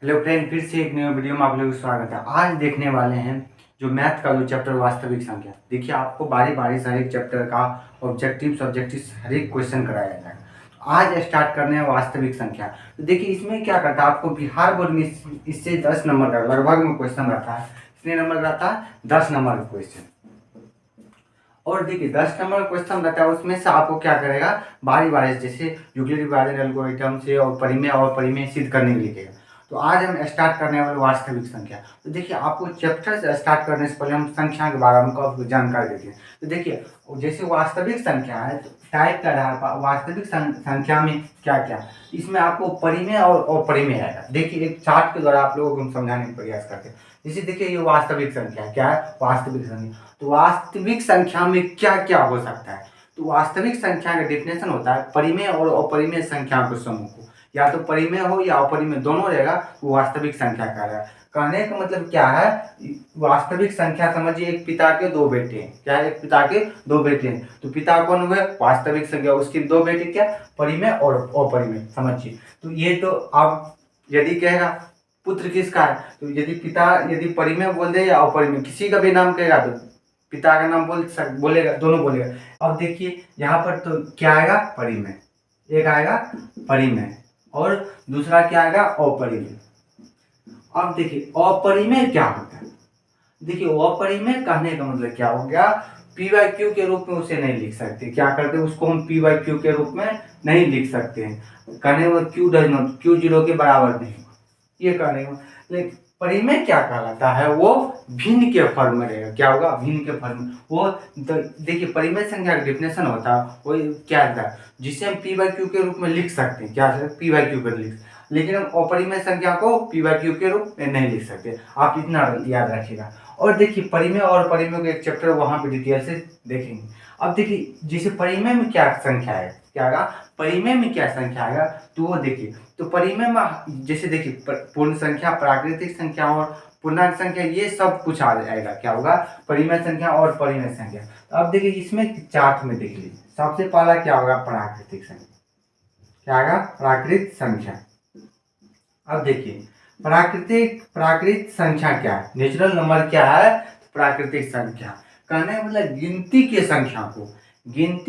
Hello friend, फिर से एक नए वीडियो में आप लोगों का स्वागत है। आज देखने वाले हैं जो मैथ का जो चैप्टर वास्तविक संख्या। देखिए, आपको बारी बारी से हर एक चैप्टर का ऑब्जेक्टिव सब्जेक्टिव हर एक क्वेश्चन कराया जाएगा। तो आज स्टार्ट करने हैं वास्तविक संख्या। तो देखिए, इसमें क्या करता है, आपको बिहार बोर्ड में इससे 10 नंबर का लगभग में क्वेश्चन रहता है। कितने नंबर का रहता है? 10 नंबर का क्वेश्चन। और देखिए, 10 नंबर का क्वेश्चन रहता है, उसमें से आपको क्या करेगा, बारी बारी जैसे यूक्लिड गॉर्डन एल्गोरिथम से और परिमेय सिद्ध करने के लिए लिखेगा। तो आज हम स्टार्ट करने वाले वास्तविक संख्या। तो देखिए, आपको चैप्टर से स्टार्ट करने से पहले हम संख्या के बारे में आपको जानकारी देते हैं। तो देखिए, जैसे वास्तविक संख्या है तो टाइप के आधार पर वास्तविक संख्या में क्या क्या, इसमें आपको परिमेय और अपरिमेय आएगा। देखिए, एक चार्ट के द्वारा आप लोगों को हम समझाने का प्रयास करते हैं। जैसे देखिए, ये वास्तविक संख्या क्या है, वास्तविक संख्या। तो वास्तविक संख्या में क्या क्या हो सकता है? तो वास्तविक संख्या का डेफिनेशन होता है परिमेय और अपरिमेय संख्या के समूह को, या तो परिमेय हो या अपरिमेय दोनों रहेगा, वो वास्तविक संख्या कहलाएगा। कहने का मतलब क्या है, वास्तविक संख्या समझिए एक पिता के दो बेटे हैं। क्या है? एक पिता के दो बेटे हैं, तो पिता कौन हुए? वास्तविक संख्या। उसके दो बेटे क्या? परिमेय और अपरिमेय। समझिए, तो ये तो आप यदि कहेगा पुत्र किसका है, तो यदि परिमेय बोल दे या अपरिमेय, किसी का भी नाम कहेगा तो पिता का नाम बोलेगा, दोनों बोलेगा। अब देखिए, यहाँ पर तो क्या आएगा? परिमेय। एक आएगा परिमेय और दूसरा क्या आएगा? अपरिमेय। अब देखिए, अपरिमेय क्या होता है? देखिए, अपरिमेय कहने का मतलब क्या हो गया, पी वाई क्यू के रूप में उसे नहीं लिख सकते। क्या करते हैं, उसको हम पी वाई क्यू के रूप में नहीं लिख सकते हैं। कहने का Q does not, Q zero के बराबर नहीं, ये कहने का। लेकिन परिमेय क्या कहलाता है, वो भिन्न के फॉर्म में रहेगा। क्या होगा? भिन्न के फॉर्म में। वो देखिए, परिमेय संख्या का डिफिनेशन होता है वो क्या होता है, जिसे हम पी बाई क्यू के रूप में लिख सकते हैं। क्या पी बाई क्यू कर लिख, लेकिन हम अपरिमेय संख्या को पी बाई क्यू के रूप में नहीं लिख सकते। आप इतना याद रखिएगा। और देखिए, परिमेय और परिमेय का एक चैप्टर वहां पे डिटेल से देखेंगे। अब देखिए, जैसे परिमेय में क्या संख्या है, क्या आएगा परिमेय में, क्या संख्या आएगा, तो वो देखिए, तो परिमेय में जैसे देखिए पूर्ण संख्या, प्राकृतिक संख्या और पूर्णांक संख्या, ये सब कुछ आ जाएगा। क्या होगा? परिमेय संख्या और परिमेय संख्या। तो अब देखिए, इसमें चार्ट में देख लीजिए, सबसे पहला क्या होगा? प्राकृतिक संख्या। क्या आएगा? प्राकृतिक संख्या। अब देखिए, प्राकृतिक संख्या क्या है, नेचुरल नंबर क्या है? प्राकृतिक संख्या। कहने का मतलब गिनती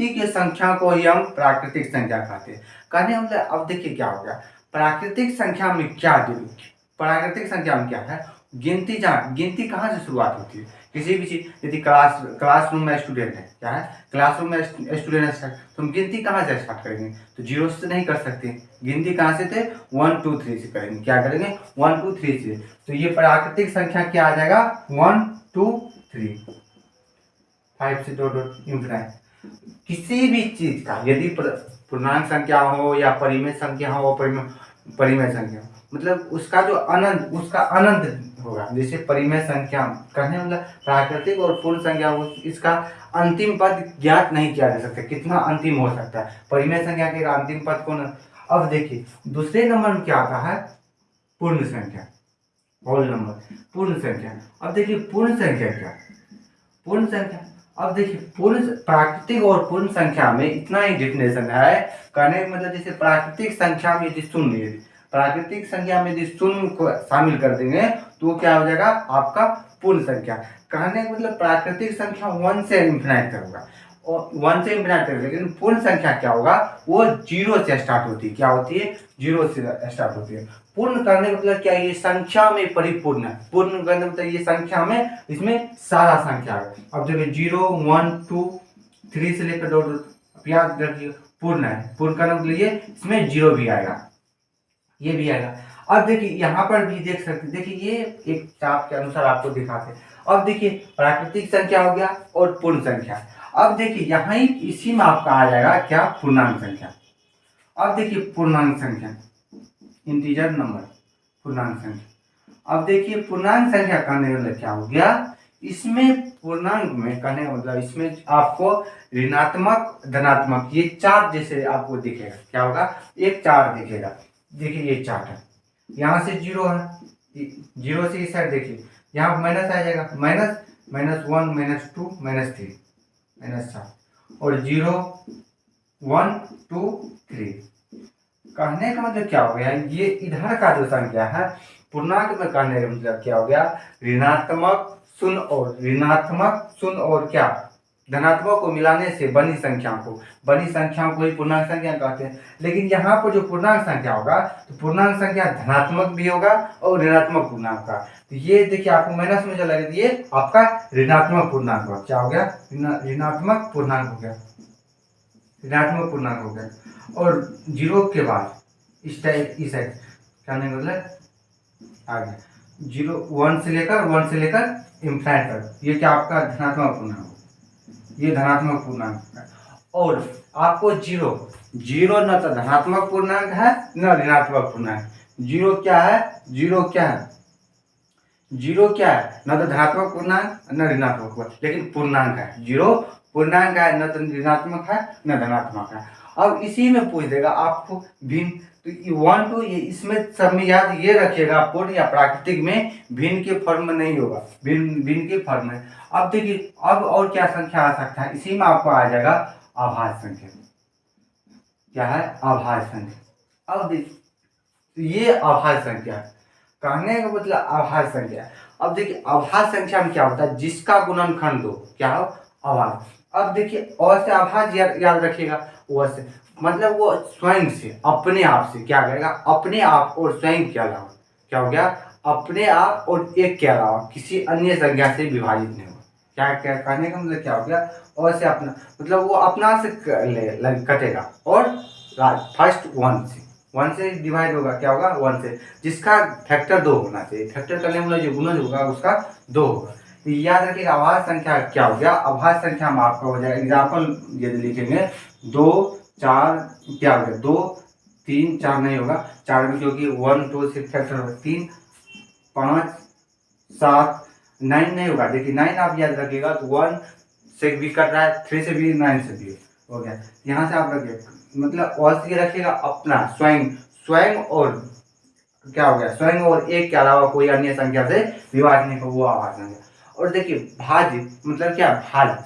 के संख्या को ही हम प्राकृतिक संख्या कहते हैं। कहने का मतलब, अब देखिए क्या हो गया, प्राकृतिक संख्या में क्या प्राकृतिक संख्या में क्या है, गिनती कहाँ से शुरुआत होती है? किसी भी चीज, यदि क्लासरूम में स्टूडेंट है, क्या है, क्लासरूम में स्टूडेंट है, तो हम गिनती कहाँ से स्टार्ट करेंगे? तो जीरो से नहीं कर सकते। गिनती कहाँ से थे? 1 2 3 से करेंगे। क्या करेंगे? 1 2 3 से। तो ये प्राकृतिक संख्या क्या आ जाएगा? 1 2 3, 5 से डॉट डॉट इंफिनाइट। किसी भी चीज का यदि पूर्णांक संख्या हो या परिमेय संख्या हो, परिमेय संख्या, मतलब उसका अनंत होगा। जैसे परिमेय संख्या कहने मतलब प्राकृतिक और पूर्ण संख्या हो, इसका अंतिम पद ज्ञात नहीं किया जा सकता, कितना अंतिम हो सकता है। परिमेय संख्या के अंतिम पद कौन? अब देखिए, दूसरे नंबर में क्या आता है? पूर्ण संख्या, होल नंबर, पूर्ण संख्या। अब देखिए, पूर्ण संख्या क्या? पूर्ण संख्या। अब देखिए, पूर्ण प्राकृतिक और पूर्ण संख्या में इतना ही डिफिनेशन है। कहने का मतलब, जैसे प्राकृतिक संख्या में प्राकृतिक संख्या में यदि शून्य को शामिल कर देंगे तो क्या हो जाएगा? आपका पूर्ण संख्या। कहने का मतलब, प्राकृतिक संख्या 1 से इंफिनाइट तक होगा, और 1 से इंफिनाइट तक, लेकिन पूर्ण संख्या क्या होगा, वो 0 से स्टार्ट होती है। क्या होती है? 0 से स्टार्ट होती है। पूर्ण करने का मतलब क्या है? ये संख्या में परिपूर्ण है। पूर्ण करने का मतलब ये संख्या में, इसमें सारा संख्या है। अब देखिए, 0 1 2 3 से लेकर डॉट, याद रखिए पूर्ण है। पूर्ण करने का मतलब ये, इसमें 0 भी आएगा, ये भी आएगा। अब देखिए, यहाँ पर भी देख सकते हैं। देखिए, ये एक चार्ट के अनुसार आपको दिखाते हैं। अब देखिए, प्राकृतिक संख्या हो गया और पूर्ण संख्या। अब देखिए, यहाँ ही इसी में आपका आ जाएगा क्या? पूर्णांक संख्या। अब देखिए, पूर्णांक संख्या, इंटीजर नंबर, पूर्णांक संख्या। अब देखिए, पूर्णांक संख्या कहने का मतलब क्या हो गया, इसमें पूर्णांक में कहने का मतलब, इसमें आपको ऋणात्मक धनात्मक ये चार्ट जैसे आपको दिखेगा। क्या होगा? एक चार्ट दिखेगा। देखिए, ये चार्ट है, यहाँ से 0 है, 0 से इस साइड देखिए, यहाँ माइनस आ जाएगा, माइनस -1 -2 -3 -4, और 0 1 2 3। कहने का मतलब क्या हो गया, ये इधर का जो संख्या है पूर्णांक में कहने का मतलब क्या हो गया, ऋणात्मक शून्य और ऋणात्मक शून्य और क्या धनात्मक को मिलाने से बनी संख्याओं को ही पूर्णांक संख्या कहते हैं। लेकिन यहाँ पर जो पूर्णांक संख्या होगा तो पूर्णांक संख्या धनात्मक भी होगा और ऋणात्मक पूर्णांक का। तो ये देखिए आपको माइनस में चला गया, ये आपका ऋणात्मक पूर्णांक होगा। क्या हो गया, ऋणात्मक पूर्णांक हो गया, ऋणात्मक पूर्णांक हो गया। और जीरो के बाद इस साइड कहने का मतलब आ गया जीरो, वन से लेकर इंफिनिटी तक, ये क्या आपका धनात्मक पूर्णांक, ये धनात्मक पूर्णांक है। और आपको जीरो न तो धनात्मक पूर्णांक है न ऋणात्मक पूर्णांक। जीरो क्या है, जीरो क्या है न तो धनात्मक पूर्णांक न ऋणात्मक पूर्णांक, लेकिन पूर्णांक है। जीरो पूर्णांक है, न तो ऋणात्मक है न धनात्मक है। अब इसी में पूछ देगा आपको भिन्न, तो 1 2 ये इसमें सब में याद ये रखिएगा, पूर्ण या प्राकृतिक में भिन्न के फॉर्म में नहीं होगा, भिन्न के फॉर्म में। अब देखिए अब और क्या संख्या आ सकता है, इसी में आपको आ जाएगा आभाज्य संख्या। क्या है, आभाज्य संख्या। अब देखिए ये आभाज्य संख्या, कहने का मतलब आभाज्य संख्या। अब देखिए आभाज्य संख्या में क्या होता है, जिसका गुणनखंड 2 क्या हो, आभाज्य। अब देखिए और से आभाज्य याद रखिएगा, वो से मतलब वो स्वयं से अपने आप से क्या करेगा, अपने आप और स्वयं के अलावा क्या हो गया, अपने आप और एक के अलावा किसी अन्य संख्या से विभाजित नहीं होगा। क्या क्या कहने का मतलब क्या हो गया, और से अपना मतलब वो अपना से कटेगा और फर्स्ट 1 से डिवाइड होगा, क्या होगा 1 से, जिसका फैक्टर 2 होना चाहिए। फैक्टर करने वाला जो गुणज होगा उसका 2 होगा। तो याद रखिएगा आभाज्य संख्या क्या हो गया, आभाज्य संख्या में आपका हो जाएगा, एग्जाम्पल यदि लिखेंगे 2 4 क्या हो गया, 2 3 4 नहीं होगा, 4 में क्योंकि 1 2 से फैक्टर होगा, 3 5 7 9 नहीं होगा। देखिए 9 आप याद रखिएगा तो 1 से भी कट रहा है, 3 से भी 9 से भी हो गया। यहाँ से आप रखिए मतलब और से रखिएगा अपना स्वयं और क्या हो गया, स्वयं और एक के अलावा कोई अन्य संख्या से विभाजन नहीं, वो आभाज्य संख्या। और देखिए भाज्य मतलब क्या, भाज्य,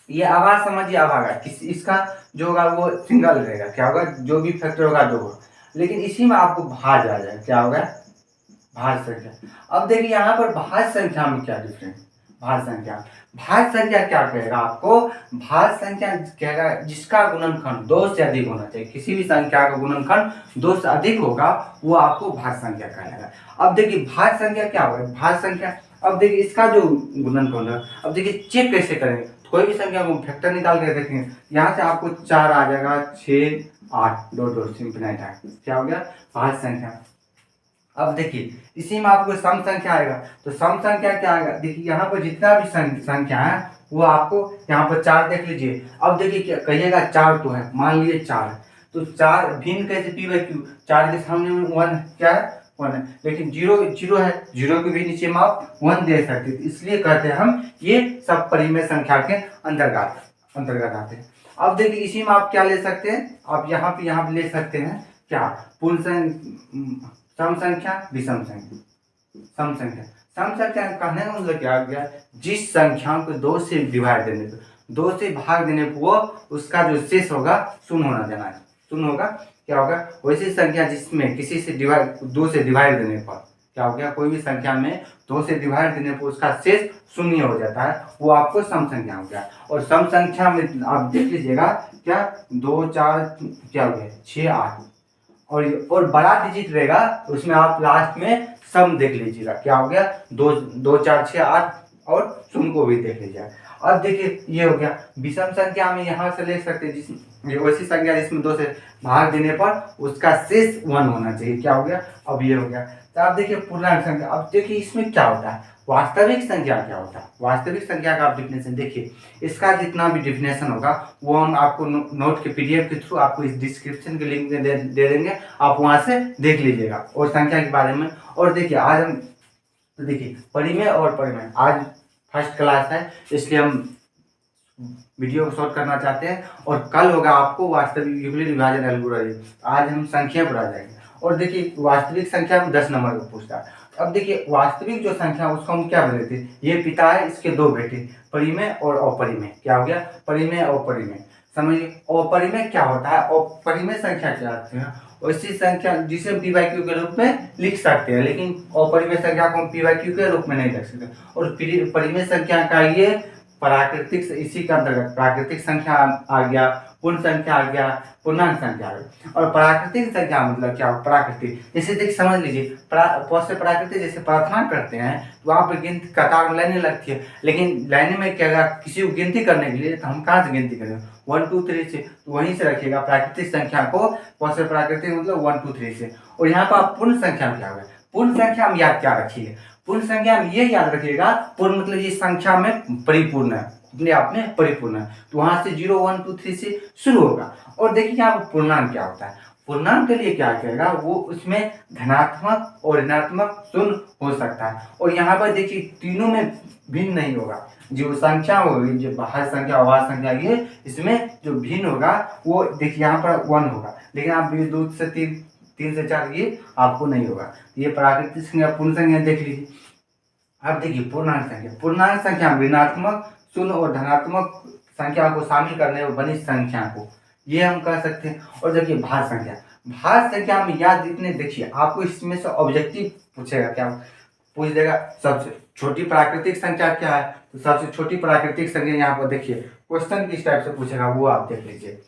ये आभाज्य समझिए अभागा, इसका जो होगा वो सिंगल रहेगा, क्या होगा, जो भी फैक्टर होगा 2 होगा। लेकिन इसी में आपको भाज्य आ जाएगा, क्या होगा, भाज्य संख्या। अब देखिए यहाँ पर भाज्य संख्या में क्या डिफरेंस, भाज्य संख्या क्या कहेगा आपको, भाज्य संख्या कहेगा जिसका गुणनखंड 2 से अधिक होना चाहिए, किसी भी संख्या का गुणनखंड 2 से अधिक होगा वो आपको भाज्य संख्या कहलाएगा। अब देखिए भाज्य संख्या क्या होगा, भाज्य संख्या, अब देखिए इसका जो गुणनखंड है, अब देखिए चेक कैसे करेंगे, कोई भी संख्या को फैक्टर निकाल के देखेंगे, यहाँ से आपको 4 आ जाएगा, 6 8 2 2 इंफिनिटी है, क्या हो गया, भाज्य संख्या। अब देखिए इसी में आपको सम संख्या आएगा, तो सम संख्या क्या आएगा, देखिए यहाँ पर जितना भी संख्या है वो आपको यहाँ पर 4 देख लीजिए। अब देखिए क्या कहिएगा, 4 तो है, मान लीजिए 4 है, तो 4 भिन्न कैसे, पी बाई क्यू, 4 के सामने में 1 क्या है, 1 है, लेकिन जीरो है, जीरो के भी नीचे में आप 1 दे सकते हैं, इसलिए कहते हैं हम ये सब परिमेय संख्या के अंतर्गत आते हैं। अब देखिए इसी में आप क्या ले सकते हैं, आप यहाँ पे ले सकते हैं क्या, पूर्ण सम संख्या विषम संख्या, सम संख्या कहने का मतलब क्या हो गया, जिस संख्या को 2 से डिवाइड देने पर, 2 से भाग देने पर वो उसका जो शेष होगा शून्य होना जाना है, शून्य होगा, क्या होगा, वैसी संख्या जिसमें किसी से 2 से डिवाइड देने पर क्या हो गया, कोई भी संख्या में 2 से डिवाइड देने पर उसका शेष शून्य हो जाता है, वो आपको सम संख्या हो गया। और सम संख्या में आप देख लीजिएगा क्या, 2 4 क्या हो गया, 6 8, और बड़ा डिजिट रहेगा उसमें आप लास्ट में सम देख लीजिएगा, क्या हो गया, 2 2 4 6 8, और शून्य को भी देख लीजिएगा। अब देखिए ये हो गया विषम संख्या में, यहाँ से ले सकते हैं वैसी संख्या जिसमें 2 से भाग देने पर उसका शेष 1 होना चाहिए, क्या हो गया, अब ये हो गया। तो आप देखिए पूर्णांक संख्या, अब देखिए इसमें क्या होता है, वास्तविक संख्या क्या होता है, वास्तविक संख्या का आप डिफिनेशन देखिए, इसका जितना भी डिफिनेशन होगा वो हम आपको नोट के पीडीएफ के थ्रू आपको इस डिस्क्रिप्शन के लिंक में दे देंगे, आप वहां से देख लीजिएगा और संख्या के बारे में। और देखिए आज हम देखिए परिमेय और परिमेय, आज फर्स्ट क्लास है इसलिए हम वीडियो को शॉर्ट करना चाहते हैं, और कल होगा आपको वास्तविक यूक्लिड विभाजन एल्गोरिथम, आज हम संख्या पर आ जाएंगे। और देखिए वास्तविक संख्या में 10 नंबर का पूछता है। अब देखिए वास्तविक जो संख्या उसको हम क्या बोलते हैं, ये पिता है, इसके 2 बेटे, परिमेय और अपरिमेय, क्या हो गया, परिमेय और अपरिमेय। समझिए अपरिमेय क्या होता है, अपरिमेय संख्या क्या होती है, वैसी संख्या जिसे हम पी बाई क्यू के रूप में लिख सकते हैं, लेकिन अपरिमेय संख्या को हम पी बाई क्यू के रूप में नहीं लिख सकते। और परिमेय संख्या का ये प्राकृतिक, इसी के अंतर्गत प्राकृतिक संख्या आ गया, पूर्ण संख्या आ गया, पूर्णांक संख्या आ गया। और प्राकृतिक संख्या मतलब क्या हो, प्राकृतिक जैसे देख समझ लीजिए, प्राकृतिक जैसे प्रार्थना करते हैं तो वहाँ पर गिनती कतार में लाइनें लगती है, लेकिन लाइने में क्या अगर किसी को गिनती करने के लिए तो हम कहाँ से गिनती करें, 1 2 3 से, तो वहीं से रखिएगा प्राकृतिक संख्या को, प्राकृतिक मतलब 1 2 3 से। और यहाँ पर आप पूर्ण संख्या में क्या होगा, पूर्ण संख्या में याद क्या रखिए, पूर्ण संख्या में ये याद रखिएगा, पूर्ण मतलब ये संख्या में परिपूर्ण है, अपने आप में परिपूर्ण है, तो वहां से 0 1 2 3 से शुरू होगा। और देखिए यहाँ पर पूर्णांक क्या होता है, पूर्णांक के लिए क्या करेगा, वो उसमें धनात्मक और ऋणात्मक शून्य हो सकता है। और यहाँ पर देखिए तीनों में भिन्न नहीं होगा, जो संख्या होगी, जो बाह्य संख्या अभाज्य संख्या, ये इसमें जो भिन्न होगा वो देखिए यहाँ पर 1 होगा, लेकिन आप 2 से 3 से 4 ये आपको नहीं होगा। ये प्राकृतिक संख्या पूर्ण संख्या देख लीजिए। अब देखिए पूर्णांक संख्या, पूर्णांक संख्या ऋणात्मक शून्य और धनात्मक संख्या को शामिल करने और बनी संख्या को ये हम कह सकते हैं। और देखिए भाज्य संख्या, भाज्य संख्या में याद इतने देखिए, आपको इसमें से ऑब्जेक्टिव पूछेगा, क्या पूछ देगा, सबसे छोटी प्राकृतिक संख्या क्या है, तो सबसे छोटी प्राकृतिक संख्या यहाँ पर देखिए क्वेश्चन किस टाइप से पूछेगा वो आप देख लीजिए।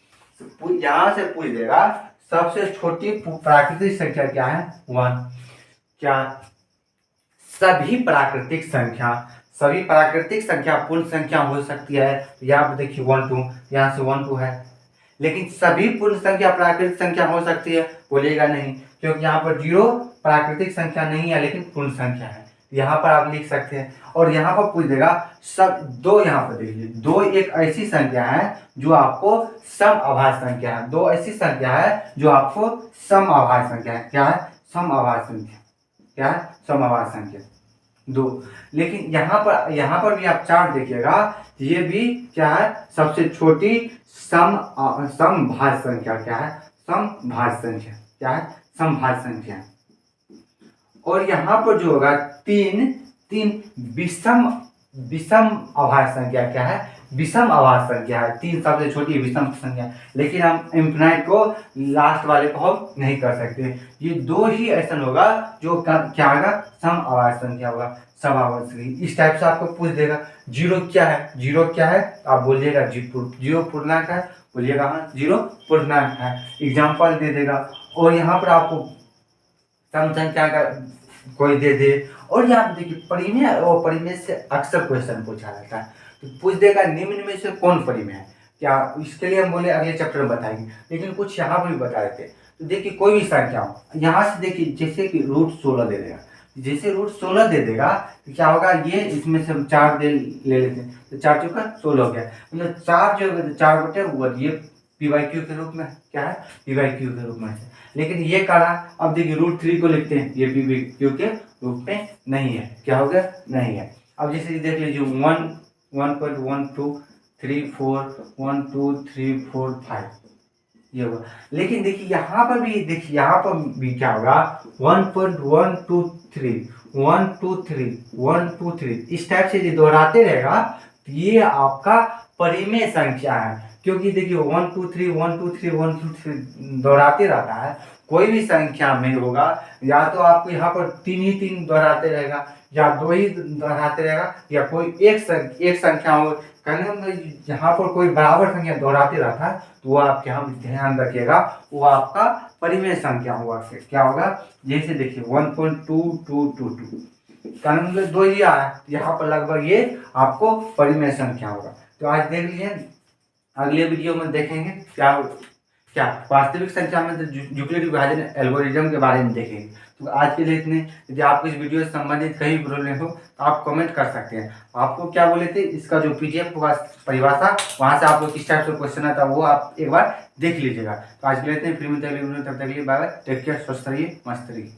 यहाँ से पूछ देगा सबसे छोटी प्राकृतिक संख्या क्या है, 1। क्या सभी प्राकृतिक संख्या पूर्ण संख्या हो सकती है, तो यहाँ पर देखिए 1 2, यहाँ से 1 2 है, लेकिन सभी पूर्ण संख्या प्राकृतिक संख्या हो सकती है, बोलिएगा नहीं, क्योंकि यहाँ पर 0 प्राकृतिक संख्या नहीं है लेकिन पूर्ण संख्या है, यहाँ पर आप लिख सकते हैं। और यहाँ पर पूछ देगा सब 2, यहाँ पर देखिए 2 एक ऐसी संख्या है जो आपको सम अभाज्य संख्या है, 2 ऐसी संख्या है जो आपको सम अभाज्य संख्या है, क्या है, सम अभाज्य संख्या, क्या है, सम अभाज्य संख्या 2। लेकिन यहाँ पर भी आप 4 देखिएगा, ये भी क्या है, सबसे छोटी समभाज्य संख्या, क्या है, समभाज्य संख्या, क्या है, समभाज्य संख्या। और यहाँ पर जो होगा 3 विषम अभाज्य संख्या, क्या है, विषम अभाज्य संख्या है, 3 सबसे छोटी विषम संख्या, लेकिन हम इंफिनाइट को लास्ट वाले को हम नहीं कर सकते। ये 2 ही ऐसा होगा जो क्या होगा, सम अभाज्य संख्या होगा, सम अभाज्य संख्या। इस टाइप से आपको पूछ देगा 0 क्या है, 0 क्या है, आप बोलिएगा 0 पूर्णांक है, बोलिएगा हाँ 0 पूर्णांक है, एग्जाम्पल दे देगा। और यहाँ पर आपको सम संख्या का कोई दे दे। और यहाँ पे देखिए परिमेय और परिमेय से अक्सर क्वेश्चन पूछा जाता है, तो पूछ देगा निम्न में से कौन परिमेय है, क्या, इसके लिए हम बोले अगले चैप्टर में बताएंगे, लेकिन कुछ यहाँ पर भी बता देते हैं। तो देखिए कोई भी संख्या हो, यहाँ से देखिए जैसे कि √16 दे देगा, जैसे √16 दे देगा तो क्या होगा, ये इसमें से हम 4 ले लेते हैं, तो 4 चौका 16 हो गया, मतलब 4 जो 4 बटे वो ये पी बाई क्यू के रूप में, क्या है, पी बाई क्यू के रूप में है। लेकिन ये करा, अब देखिए √3 को लिखते हैं, ये पी बाई क्यू के रूप में नहीं है, क्या हो गया, नहीं है। अब जैसे देख लीजिए 1.12345 ये होगा। लेकिन देखिए यहाँ पर भी क्या होगा, 1.123 इस टाइप से दोहराते रहेगा, तो ये आपका परिमेय संख्या है। क्योंकि देखिए 1 2 3 1 2 3 1 2 3 दोहराते रहता है, कोई भी संख्या में होगा, या तो आपको यहाँ पर 3 ही 3 दोहराते रहेगा, या 2 ही दोहराते रहेगा, या कोई एक संख्या हो, कहने यहाँ पर कोई बराबर संख्या दोहराते रहता है, तो वो आप यहाँ ध्यान रखिएगा, वो आपका परिमेय संख्या होगा। क्या होगा, जैसे देखिए 1.2222 कारण 2 ही आया, यहाँ पर लगभग ये आपको परिमेय संख्या होगा। तो आज देख लीजिए, अगले वीडियो में देखेंगे क्या वास्तविक संख्या में यूक्लिड विभाजन एल्गोरिथम के बारे में देखेंगे। तो आज के लिए इतने। यदि आपको इस वीडियो से संबंधित कहीं प्रॉब्लम हो तो आप कमेंट कर सकते हैं। आपको क्या बोले थे, इसका जो PDF होगा परिभाषा, वहाँ से आपको किस टाइप से क्वेश्चन आता है वो आप एक बार देख लीजिएगा। तो आज के लिए इतने, फिर मिलते हैं अगले वीडियो में, तब तक के लिए बाय बाय, टेक केयर, स्वस्थ रहिए, मस्त रहिए।